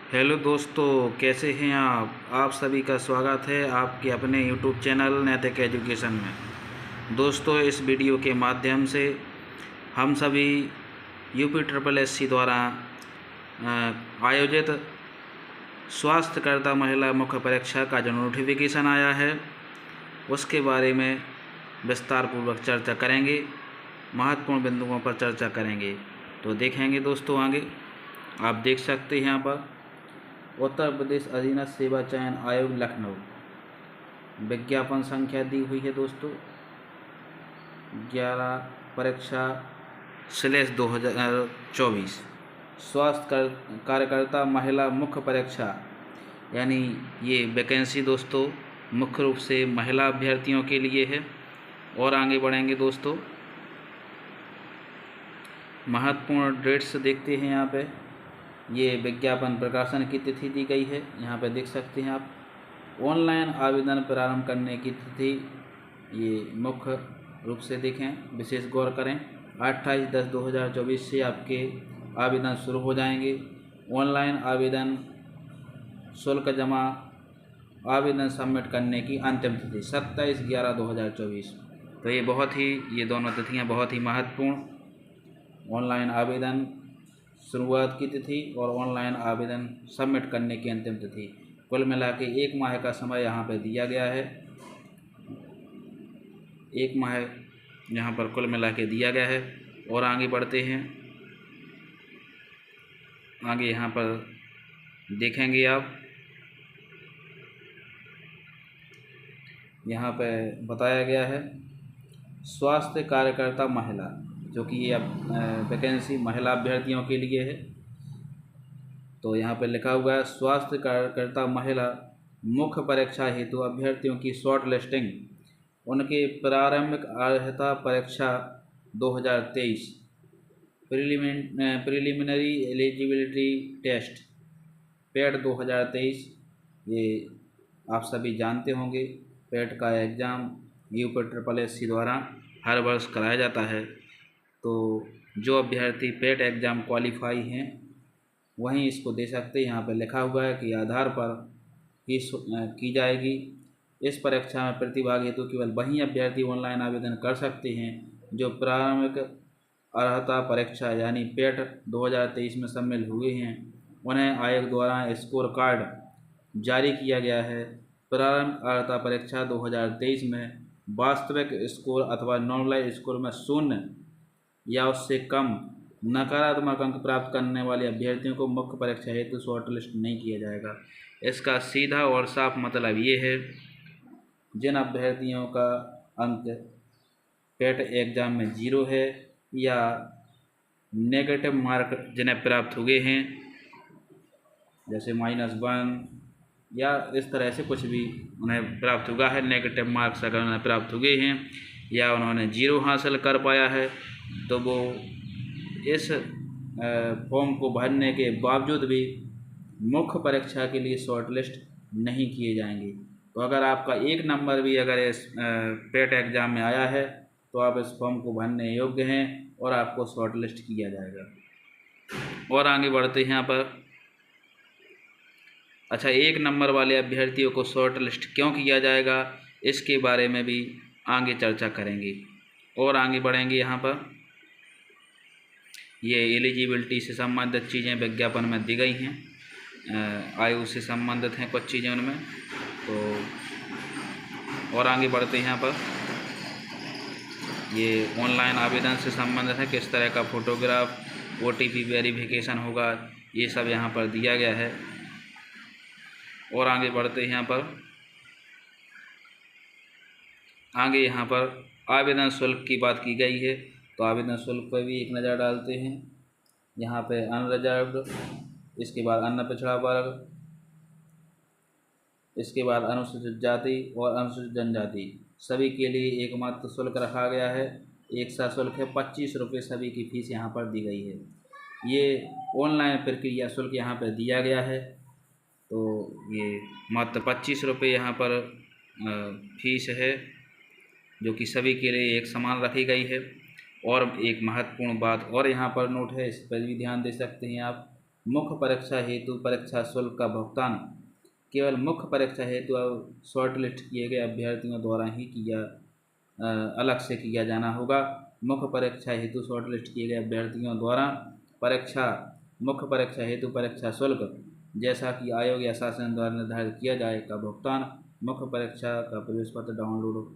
Hello दोस्तों, कैसे हैं आप सभी का स्वागत है आपके अपने यूट्यूब चैनल नैतिक एजुकेशन में। दोस्तों, इस वीडियो के माध्यम से हम सभी UPSSC द्वारा आयोजित स्वास्थ्यकर्ता महिला मुख्य परीक्षा का जो नोटिफिकेशन आया है उसके बारे में विस्तार पूर्वक चर्चा करेंगे, महत्वपूर्ण बिंदुओं पर चर्चा करेंगे। तो देखेंगे दोस्तों, आगे आप देख सकते हैं यहाँ पर उत्तर प्रदेश अधीनस्थ सेवा चयन आयोग लखनऊ विज्ञापन संख्या दी हुई है दोस्तों 11 परीक्षा /2024 स्वास्थ्य कार्यकर्ता महिला मुख्य परीक्षा, यानी ये वैकेंसी दोस्तों मुख्य रूप से महिला अभ्यर्थियों के लिए है। और आगे बढ़ेंगे दोस्तों, महत्वपूर्ण डेट्स देखते हैं। यहाँ पे ये विज्ञापन प्रकाशन की तिथि दी गई है, यहाँ पे देख सकते हैं आप। ऑनलाइन आवेदन प्रारंभ करने की तिथि ये मुख्य रूप से देखें, विशेष गौर करें, 28/10/2024 से आपके आवेदन शुरू हो जाएंगे। ऑनलाइन आवेदन शुल्क जमा आवेदन सबमिट करने की अंतिम तिथि 27/11/2024। तो ये दोनों तिथियाँ बहुत ही महत्वपूर्ण, ऑनलाइन आवेदन शुरुआत की तिथि और ऑनलाइन आवेदन सबमिट करने की अंतिम तिथि। कुल मिला के 1 माह का समय यहाँ पर दिया गया है। 1 माह यहाँ पर कुल मिला के दिया गया है। और आगे बढ़ते हैं, आगे यहाँ पर देखेंगे आप, यहाँ पे बताया गया है स्वास्थ्य कार्यकर्ता महिला, जो कि ये अब वैकेंसी महिला अभ्यर्थियों के लिए है। तो यहाँ पे लिखा हुआ है स्वास्थ्य कार्यकर्ता महिला मुख्य परीक्षा हेतु अभ्यर्थियों की शॉर्ट लिस्टिंग उनके प्रारंभिक अर्हता परीक्षा 2023 प्रिलिमिनरी एलिजिबिलिटी टेस्ट पेट 2023। ये आप सभी जानते होंगे, पेट का एग्ज़ाम UPSSC द्वारा हर वर्ष कराया जाता है। तो जो अभ्यर्थी पेट एग्ज़ाम क्वालिफाई हैं वहीं इसको दे सकते हैं। यहाँ पर लिखा हुआ है कि आधार पर की जाएगी। इस परीक्षा में प्रतिभाग हेतु केवल वही अभ्यर्थी ऑनलाइन आवेदन कर सकते हैं जो प्रारंभिक अर्हता परीक्षा यानी पेट 2023 में शामिल हुए हैं। उन्हें आयोग द्वारा स्कोर कार्ड जारी किया गया है। प्रारंभिक अर्हता परीक्षा 2023 में वास्तविक स्कोर अथवा नॉर्मलाइज स्कोर में 0 या उससे कम नकारात्मक अंक प्राप्त करने वाले अभ्यर्थियों को मुख्य परीक्षा हेतु शॉर्टलिस्ट नहीं किया जाएगा। इसका सीधा और साफ मतलब ये है, जिन अभ्यर्थियों का अंक पेट एग्ज़ाम में 0 है या नेगेटिव मार्क जिन्हें प्राप्त हुए हैं, जैसे -1 या इस तरह से कुछ भी उन्हें प्राप्त हुआ है, नेगेटिव मार्क्स अगर उन्हें प्राप्त हुए हैं या उन्होंने 0 हासिल कर पाया है, तो वो इस फॉर्म को भरने के बावजूद भी मुख्य परीक्षा के लिए शॉर्टलिस्ट नहीं किए जाएंगे। तो अगर आपका 1 नंबर भी अगर इस पेट एग्ज़ाम में आया है तो आप इस फॉर्म को भरने योग्य हैं और आपको शॉर्टलिस्ट किया जाएगा। और आगे बढ़ते हैं यहाँ पर। अच्छा, 1 नंबर वाले अभ्यर्थियों को शॉर्टलिस्ट क्यों किया जाएगा, इसके बारे में भी आगे चर्चा करेंगे। और आगे बढ़ेंगे, यहाँ पर ये एलिजिबिलिटी से संबंधित चीज़ें विज्ञापन में दी गई हैं, आयु से संबंधित हैं कुछ चीज़ें उनमें। तो और आगे बढ़ते हैं, यहाँ पर ये ऑनलाइन आवेदन से संबंधित है, किस तरह का फ़ोटोग्राफ OTP वेरिफिकेशन होगा, ये सब यहाँ पर दिया गया है। और आगे बढ़ते हैं, यहाँ पर आवेदन शुल्क की बात की गई है। तो आवेदन शुल्क पर भी एक नज़र डालते हैं। यहाँ पे अनरिजर्व्ड, इसके बाद अन्य पिछड़ा वर्ग, इसके बाद अनुसूचित जाति और अनुसूचित जनजाति, सभी के लिए एकमात्र शुल्क रखा गया है। एक सा शुल्क है 25 रुपये, सभी की फीस यहाँ पर दी गई है। ये ऑनलाइन प्रक्रिया शुल्क यहाँ पर दिया गया है। तो ये मात्र 25 रुपये यहाँ पर फीस है, जो कि सभी के लिए एक समान रखी गई है। और एक महत्वपूर्ण बात और यहाँ पर नोट है, इस पर भी ध्यान दे सकते हैं आप। मुख्य परीक्षा हेतु परीक्षा शुल्क का भुगतान केवल मुख्य परीक्षा हेतु अब शॉर्ट लिस्ट किए गए अभ्यर्थियों द्वारा ही अलग से किया जाना होगा। मुख्य परीक्षा हेतु शॉर्ट लिस्ट किए गए अभ्यर्थियों द्वारा मुख्य परीक्षा हेतु परीक्षा शुल्क जैसा कि आयोग या शासन द्वारा निर्धारित किया जाए का भुगतान मुख्य परीक्षा का प्रवेश पत्र डाउनलोड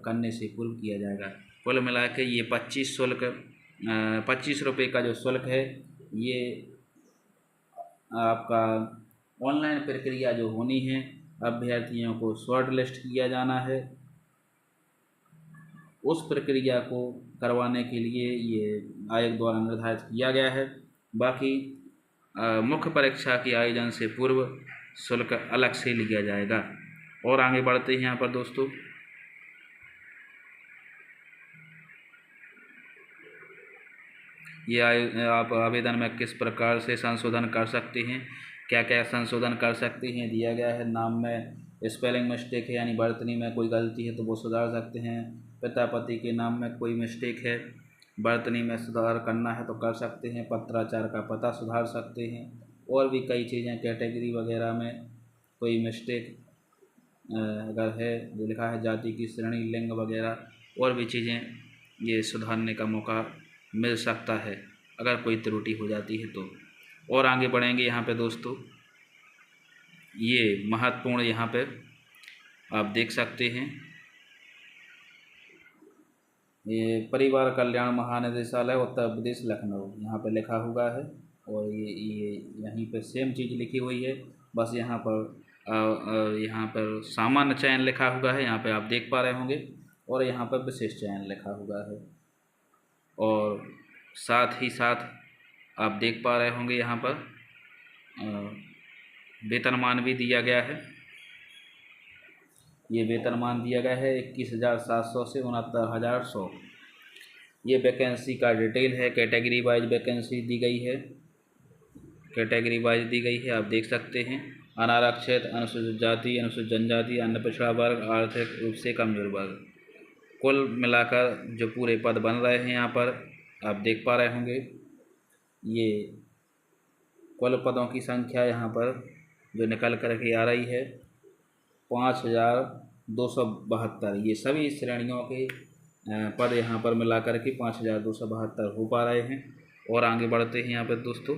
करने से पूर्व किया जाएगा। कुल मिला के ये 25 रुपये का जो शुल्क है, ये आपका ऑनलाइन प्रक्रिया जो होनी है, अभ्यर्थियों को शॉर्ट लिस्ट किया जाना है, उस प्रक्रिया को करवाने के लिए ये आयोग द्वारा निर्धारित किया गया है। बाकी मुख्य परीक्षा के आयोजन से पूर्व शुल्क अलग से लिया जाएगा। और आगे बढ़ते हैं यहाँ पर दोस्तों, ये आप आवेदन में किस प्रकार से संशोधन कर सकते हैं, क्या क्या संशोधन कर सकते हैं, दिया गया है। नाम में स्पेलिंग मिस्टेक है यानी वर्तनी में कोई गलती है तो वो सुधार सकते हैं। पिता पति के नाम में कोई मिस्टेक है, वर्तनी में सुधार करना है तो कर सकते हैं। पत्राचार का पता सुधार सकते हैं। और भी कई चीज़ें, कैटेगरी वगैरह में कोई मिस्टेक अगर है, जो लिखा है जाति की श्रेणी, लिंग वगैरह, और भी चीज़ें ये सुधारने का मौका मिल सकता है अगर कोई त्रुटि हो जाती है तो। और आगे बढ़ेंगे यहाँ पे दोस्तों, ये महत्वपूर्ण यहाँ पे आप देख सकते हैं, ये परिवार कल्याण महानिदेशालय उत्तर प्रदेश लखनऊ यहाँ पे लिखा हुआ है। और ये यहीं पे सेम चीज़ लिखी हुई है, बस यहाँ पर सामान्य चयन लिखा हुआ है, यहाँ पे आप देख पा रहे होंगे, और यहाँ पर विशेष चयन लिखा हुआ है। और साथ ही साथ आप देख पा रहे होंगे यहाँ पर वेतनमान भी दिया गया है। ये वेतनमान दिया गया है 21,700 से 69,100। ये वैकेंसी का डिटेल है, कैटेगरी वाइज वैकेंसी दी गई है, कैटेगरी वाइज दी गई है, आप देख सकते हैं। अनारक्षित, अनुसूचित जाति, अनुसूचित जनजाति, अन्य पिछड़ा वर्ग, आर्थिक रूप से कमजोर वर्ग, कुल मिलाकर जो पूरे पद बन रहे हैं यहाँ पर आप देख पा रहे होंगे। ये कुल पदों की संख्या यहाँ पर जो निकल कर के आ रही है 5,272। ये सभी श्रेणियों के पद यहाँ पर मिला कर के 5,272 हो पा रहे हैं। और आगे बढ़ते हैं यहाँ पर दोस्तों,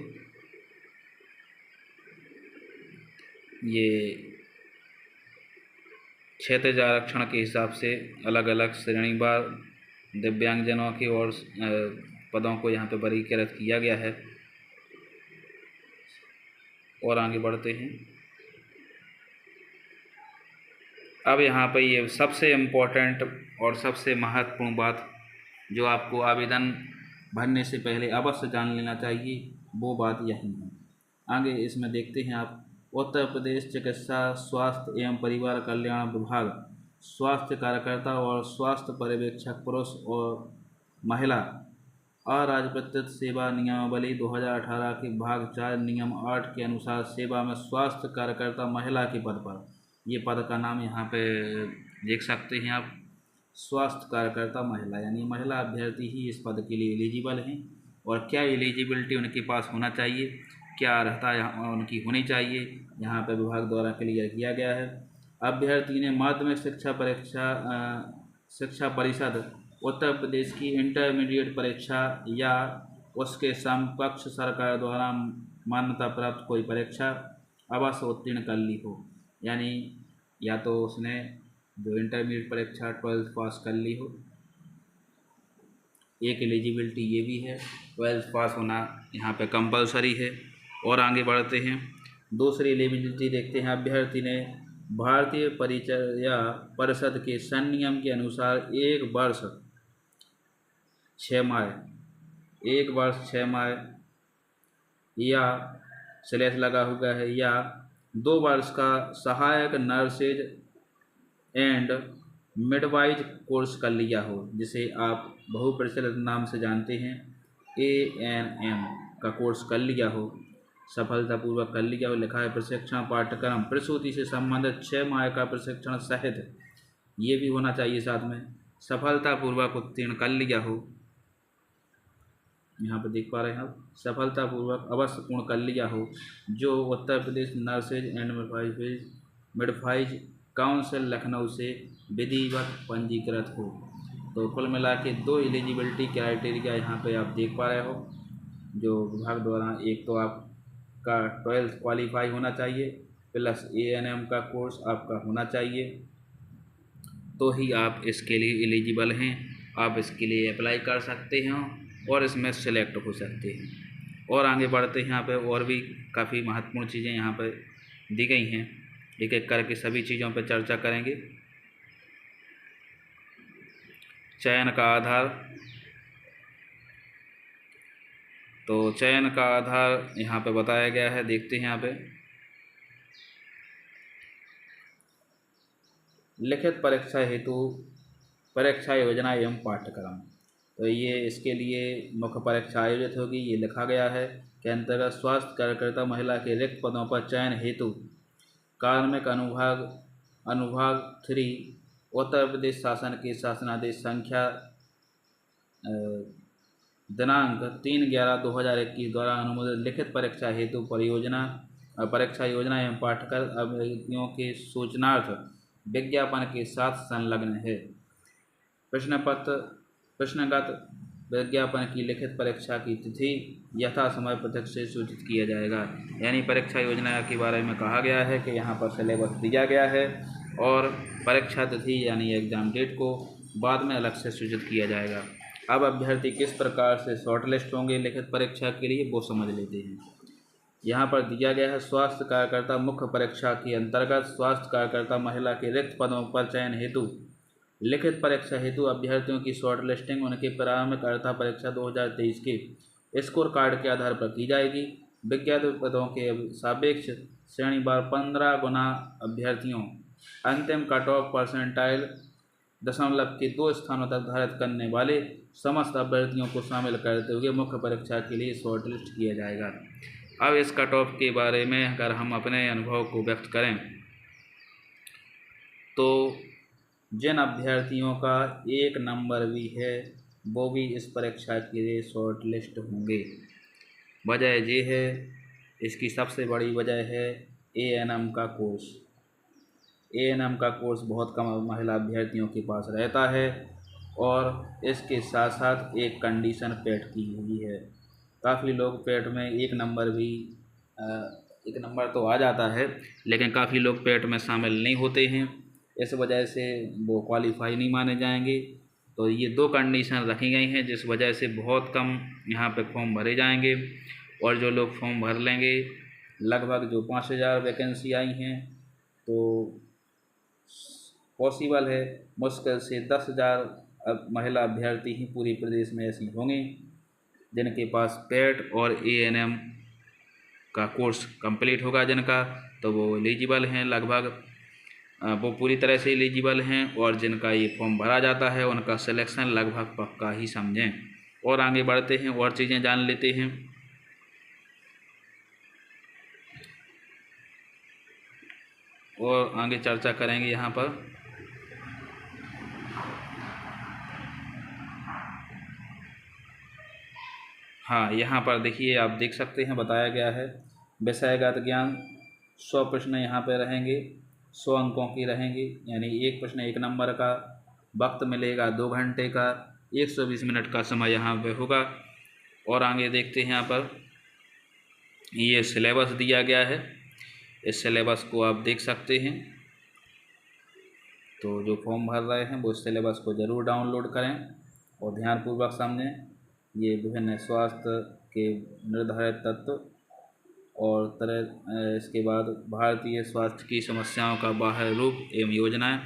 ये क्षेत्रीय आरक्षण के हिसाब से अलग अलग श्रेणीवार दिव्यांगजनों के और पदों को यहाँ पे वर्गीकृत किया गया है। और आगे बढ़ते हैं, अब यहाँ पे ये सबसे इम्पोर्टेंट और सबसे महत्वपूर्ण बात जो आपको आवेदन भरने से पहले अवश्य जान लेना चाहिए, वो बात यही है। आगे इसमें देखते हैं आप, उत्तर प्रदेश चिकित्सा स्वास्थ्य एवं परिवार कल्याण विभाग स्वास्थ्य कार्यकर्ता और स्वास्थ्य पर्यवेक्षक पुरुष और महिला अराजपत्रित सेवा नियमावली 2018 के भाग 4 नियम 8 के अनुसार सेवा में स्वास्थ्य कार्यकर्ता महिला के पद पर, ये पद का नाम यहाँ पे देख सकते हैं आप, स्वास्थ्य कार्यकर्ता महिला, यानी महिला अभ्यर्थी ही इस पद के लिए एलिजिबल हैं। और क्या एलिजिबिलिटी उनके पास होना चाहिए, क्या अर्हता यहाँ उनकी होनी चाहिए, यहाँ पर विभाग द्वारा क्लियर किया गया है। अभ्यर्थी ने माध्यमिक शिक्षा परिषद उत्तर प्रदेश की इंटरमीडिएट परीक्षा या उसके समकक्ष सरकार द्वारा मान्यता प्राप्त कोई परीक्षा अवश्य उत्तीर्ण कर ली हो, यानी या तो उसने जो इंटरमीडिएट परीक्षा 12th पास कर ली हो, एक एलिजिबिलिटी ये भी है, 12th पास होना यहाँ पे कंपलसरी है। और आगे बढ़ते हैं, दूसरी एलिजिबिलिटी देखते हैं। अभ्यर्थी ने भारतीय परिचर्या परिषद के संनियम के अनुसार 1 वर्ष 6 माह या स्लैश लगा हुआ है या 2 वर्ष का सहायक नर्सेज एंड मिडवाइज कोर्स कर लिया हो, जिसे आप बहुप्रचलित नाम से जानते हैं, ANM का कोर्स कर लिया हो, सफलतापूर्वक कर लिया हो। लिखा है प्रशिक्षण पाठ्यक्रम प्रसूति से संबंधित 6 माह का प्रशिक्षण सहित, ये भी होना चाहिए साथ में, सफलतापूर्वक उत्तीर्ण कर लिया हो। यहाँ पे देख पा रहे हैं आप, सफलतापूर्वक अवश्य पूर्ण कर लिया हो, जो Uttar Pradesh nurses and मिडवाइज council Lucknow से विधिवत पंजीकृत हो। तो कुल मिला के 2 एलिजिबिलिटी क्राइटेरिया यहाँ पे आप देख पा रहे हो, जो विभाग द्वारा, एक तो आपका 12th क्वालिफाई होना चाहिए प्लस ANM का कोर्स आपका होना चाहिए, तो ही आप इसके लिए एलिजिबल हैं। आप इसके लिए अप्लाई कर सकते हैं और इसमें सेलेक्ट हो सकते हैं। और आगे बढ़ते हैं, यहाँ पे और भी काफ़ी महत्वपूर्ण चीज़ें यहाँ पर दी गई हैं, एक एक करके सभी चीज़ों पर चर्चा करेंगे। चयन का आधार, तो चयन का आधार यहाँ पे बताया गया है, देखते हैं यहाँ पे। लिखित परीक्षा हेतु परीक्षा योजना एवं पाठ्यक्रम, तो ये इसके लिए मुख्य परीक्षा आयोजित होगी, ये लिखा गया है के अंतर्गत स्वास्थ्य कार्यकर्ता महिला के रिक्त पदों पर चयन हेतु कार्मिक अनुभाग 3 उत्तर प्रदेश शासन के शासनादेश संख्या दिनांक 3/11/2021 द्वारा अनुमोदित लिखित परीक्षा हेतु परीक्षा योजना एवं पाठ्यक्रम अभ्यर्थियों के सूचनार्थ विज्ञापन के साथ संलग्न है। प्रश्नगत विज्ञापन की लिखित परीक्षा की तिथि यथा समय पृथक से सूचित किया जाएगा। यानी परीक्षा योजना के बारे में कहा गया है कि यहाँ पर सिलेबस दिया गया है और परीक्षा तिथि यानी एग्ज़ाम डेट को बाद में अलग से सूचित किया जाएगा। अब अभ्यर्थी किस प्रकार से शॉर्टलिस्ट होंगे लिखित परीक्षा के लिए, वो समझ लेते हैं। यहाँ पर दिया गया है, स्वास्थ्य कार्यकर्ता मुख्य परीक्षा के अंतर्गत स्वास्थ्य कार्यकर्ता महिला के रिक्त पदों पर चयन हेतु लिखित परीक्षा हेतु अभ्यर्थियों की शॉर्ट लिस्टिंग उनके प्रारंभिक अर्था परीक्षा 2023 के स्कोर कार्ड के आधार पर की जाएगी। विज्ञापित पदों के सापेक्ष श्रेणीवार 15 गुना अभ्यर्थियों अंतिम कट ऑफ परसेंटाइल दशमलव के 2 स्थानों तक धारित करने वाले समस्त अभ्यर्थियों को शामिल करते हुए मुख्य परीक्षा के लिए शॉर्ट लिस्ट किया जाएगा। अब इस कट ऑफ के बारे में अगर हम अपने अनुभव को व्यक्त करें, तो जिन अभ्यर्थियों का 1 नंबर भी है वो भी इस परीक्षा के लिए शॉर्ट लिस्ट होंगे। वजह ये है, इसकी सबसे बड़ी वजह है ANM का कोर्स। ANM का कोर्स बहुत कम महिला अभ्यर्थियों के पास रहता है और इसके साथ साथ एक कंडीशन पेट की हुई है। काफ़ी लोग पेट में 1 नंबर भी 1 नंबर तो आ जाता है, लेकिन काफ़ी लोग पेट में शामिल नहीं होते हैं, इस वजह से वो क्वालिफाई नहीं माने जाएंगे। तो ये 2 कंडीशन रखी गई हैं, जिस वजह से बहुत कम यहाँ पे फॉर्म भरे जाएंगे और जो लोग फॉर्म भर लेंगे, लगभग जो 5000 वैकेंसी आई हैं, तो पॉसिबल है मुश्किल से 10,000 महिला अभ्यर्थी ही पूरे प्रदेश में ऐसी होंगी जिनके पास पेट और ANM का कोर्स कंप्लीट होगा जिनका, तो वो एलिजिबल हैं। लगभग वो पूरी तरह से एलिजिबल हैं और जिनका ये फॉर्म भरा जाता है उनका सिलेक्शन लगभग पक्का ही समझें। और आगे बढ़ते हैं और चीज़ें जान लेते हैं। और आगे चर्चा करेंगे यहाँ पर। हाँ, यहाँ पर देखिए, आप देख सकते हैं बताया गया है विषयगत ज्ञान 100 प्रश्न यहाँ पे रहेंगे, 100 अंकों की रहेंगी, यानी एक प्रश्न 1 नंबर का। वक्त मिलेगा 2 घंटे का, 120 मिनट का समय यहाँ पे होगा। और आगे देखते हैं यहाँ पर ये सिलेबस दिया गया है, इस सिलेबस को आप देख सकते हैं। तो जो फॉर्म भर रहे हैं वो इस सिलेबस को ज़रूर डाउनलोड करें और ध्यानपूर्वक समझें। ये विभिन्न स्वास्थ्य के निर्धारित तत्व और तरह, इसके बाद भारतीय स्वास्थ्य की समस्याओं का बाह्य रूप एवं योजनाएं।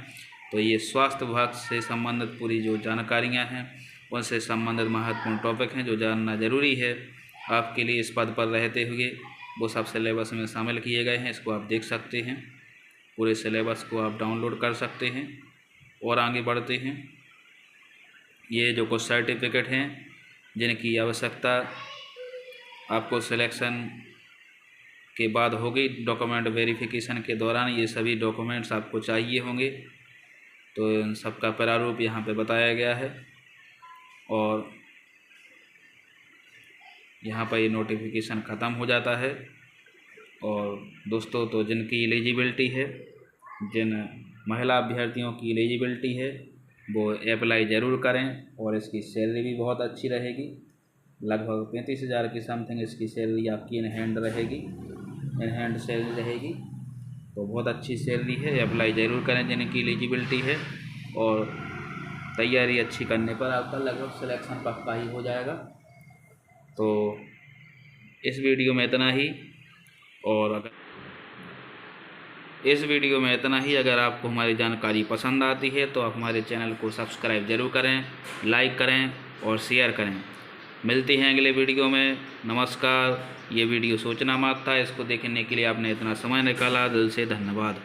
तो ये स्वास्थ्य विभाग से संबंधित पूरी जो जानकारियां हैं उनसे संबंधित महत्वपूर्ण टॉपिक हैं जो जानना ज़रूरी है आपके लिए इस पद पर रहते हुए, वो सब सिलेबस में शामिल किए गए हैं। इसको आप देख सकते हैं, पूरे सिलेबस को आप डाउनलोड कर सकते हैं। और आगे बढ़ते हैं। ये जो कुछ सर्टिफिकेट हैं जिनकी आवश्यकता आपको सिलेक्शन के बाद होगी, डॉक्यूमेंट वेरिफिकेशन के दौरान ये सभी डॉक्यूमेंट्स आपको चाहिए होंगे। तो इन सब का प्रारूप यहाँ पे बताया गया है। और यहाँ पर ये नोटिफिकेशन ख़त्म हो जाता है। और दोस्तों, तो जिनकी एलिजिबिलिटी है, जिन महिला अभ्यर्थियों की एलिजिबिलिटी है, वो अप्लाई ज़रूर करें। और इसकी सैलरी भी बहुत अच्छी रहेगी, लगभग 35,000 की समथिंग इसकी सैलरी आपकी इन हैंड रहेगी, इन हैंड सैलरी रहेगी। तो बहुत अच्छी सैलरी है, अप्लाई ज़रूर करें जिनकी एलिजिबिलिटी है। और तैयारी अच्छी करने पर आपका लगभग सिलेक्शन पक्का ही हो जाएगा। तो इस वीडियो में इतना ही। और अगर आपको हमारी जानकारी पसंद आती है तो आप हमारे चैनल को सब्सक्राइब ज़रूर करें, लाइक करें और शेयर करें। मिलते हैं अगले वीडियो में। नमस्कार। ये वीडियो सूचना मात्र था, इसको देखने के लिए आपने इतना समय निकाला, दिल से धन्यवाद।